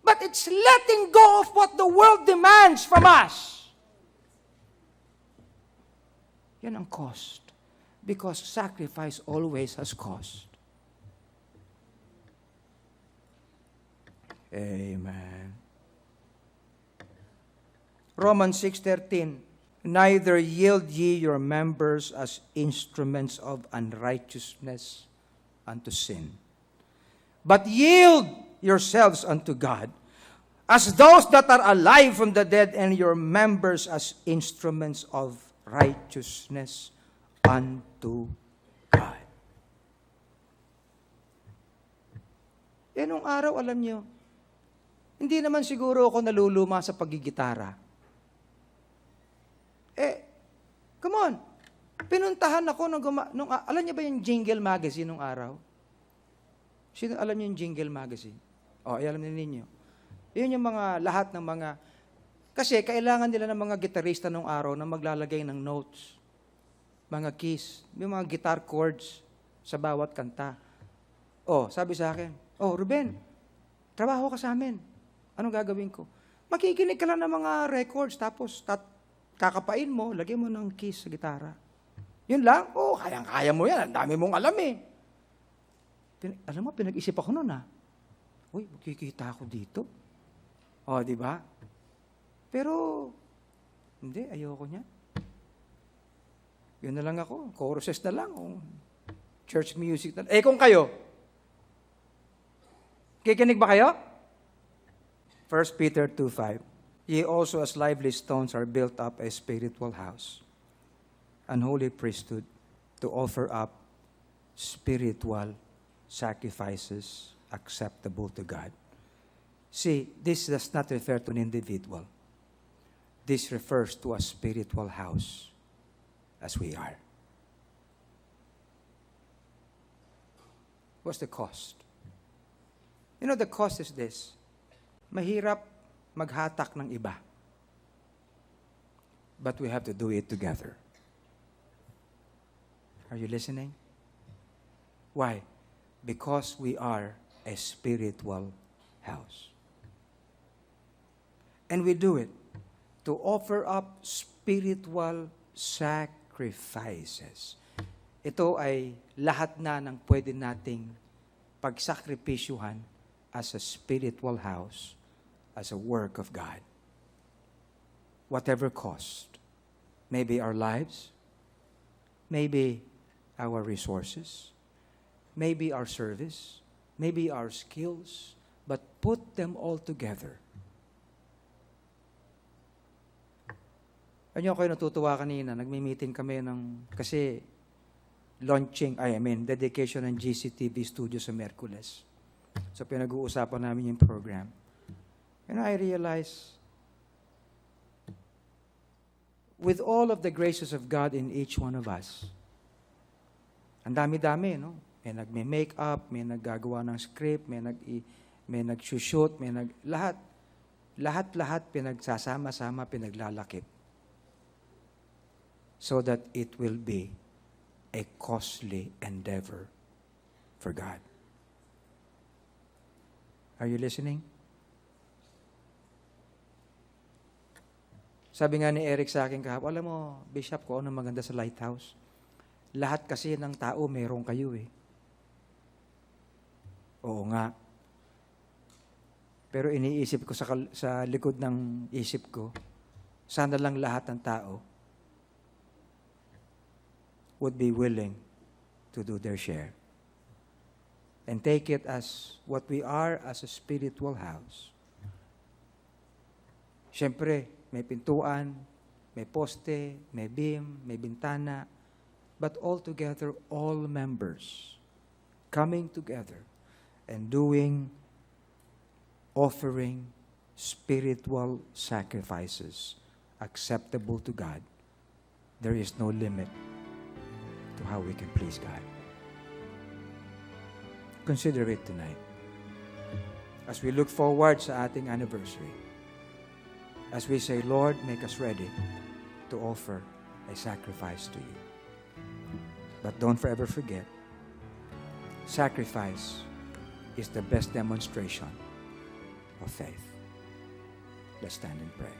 But it's letting go of what the world demands from us. Yan ang cost. Because sacrifice always has cost. Amen. Romans 6:13, neither yield ye your members as instruments of unrighteousness unto sin, but yield yourselves unto God, as those that are alive from the dead, and your members as instruments of righteousness unto God. Nung araw, alam nyo, hindi naman siguro ako naluluma sa paggigitara. Come on. Pinuntahan ako nung alam niyo ba yung Jingle Magazine nung araw? Sino alam niyo yung Jingle Magazine? Alam ninyo. Yun yung lahat ng mga, kasi kailangan nila ng mga gitarista nung araw na maglalagay ng notes, mga keys, yung mga guitar chords sa bawat kanta. Sabi sa akin, Ruben, trabaho ka sa amin. Anong gagawin ko? Makikinig ka lang ng mga records, tapos kakapain mo, lagyan mo ng keys sa gitara. Yun lang? Kayang-kaya mo yan. Ang dami mong alam eh. Alam mo, pinag-isip ako noon Uy, magkikita ako dito. Di ba? Pero, hindi, ayoko niya. Yun na lang ako. Choruses na lang. Church music na. Kung kayo, kikinig ba kayo? 1 Peter 2:5. Ye also as lively stones are built up a spiritual house, an holy priesthood, to offer up spiritual sacrifices acceptable to God. See, this does not refer to an individual. This refers to a spiritual house, as we are. What's the cost? The cost is this. Mahirap maghatak ng iba. But we have to do it together. Are you listening? Why? Because we are a spiritual house. And we do it to offer up spiritual sacrifices. Ito ay lahat na ng pwede nating pagsakripisyuhan as a spiritual house, as a work of God. Whatever cost. Maybe our lives, maybe our resources, maybe our service, maybe our skills, but put them all together. Ano kayo natutuwa kanina, nagmi-meeting kami kasi dedication ng GCTV studio sa Merkules. So pinag-uusapan namin yung program. And I realize, with all of the graces of God in each one of us, ang dami-dami, no? May nagme-make up, may naggagawa ng script, may nag-shoot, lahat pinagsasama-sama, pinaglalakip. So that it will be a costly endeavor for God. Are you listening? Sabi nga ni Eric sa akin kahapon, alam mo, Bishop, ko ano maganda sa Lighthouse? Lahat kasi ng tao, meron kayo eh. Oo nga. Pero iniisip ko sa likod ng isip ko, sana lang lahat ng tao would be willing to do their share. And take it as what we are as a spiritual house. Siyempre, may pintuan, may poste, may beam, may bintana, but all together, all members coming together and offering spiritual sacrifices acceptable to God. There is no limit to how we can please God. Consider it tonight. As we look forward sa ating anniversary, as we say, Lord, make us ready to offer a sacrifice to you. But don't forever forget, sacrifice is the best demonstration of faith. Let's stand and pray.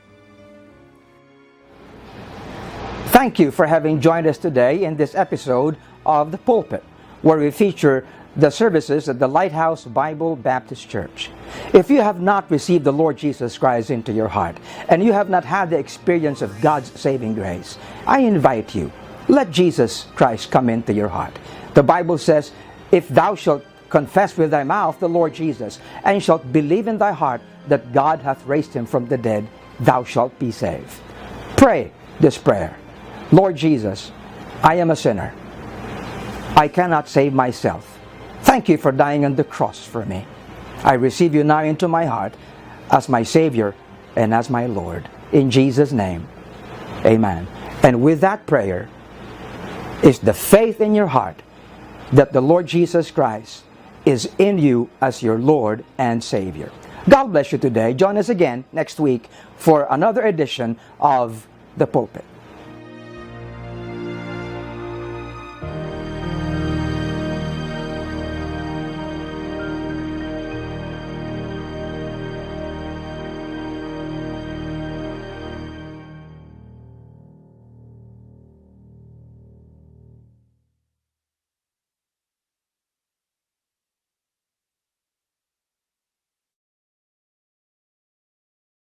Thank you for having joined us today in this episode of The Pulpit, where we feature the services at the Lighthouse Bible Baptist Church. If you have not received the Lord Jesus Christ into your heart, and you have not had the experience of God's saving grace, I invite you, let Jesus Christ come into your heart. The Bible says, if thou shalt confess with thy mouth the Lord Jesus, and shalt believe in thy heart that God hath raised him from the dead, thou shalt be saved. Pray this prayer. Lord Jesus, I am a sinner. I cannot save myself. Thank you for dying on the cross for me. I receive you now into my heart as my Savior and as my Lord. In Jesus' name, amen. And with that prayer is the faith in your heart that the Lord Jesus Christ is in you as your Lord and Savior. God bless you today. Join us again next week for another edition of The Pulpit.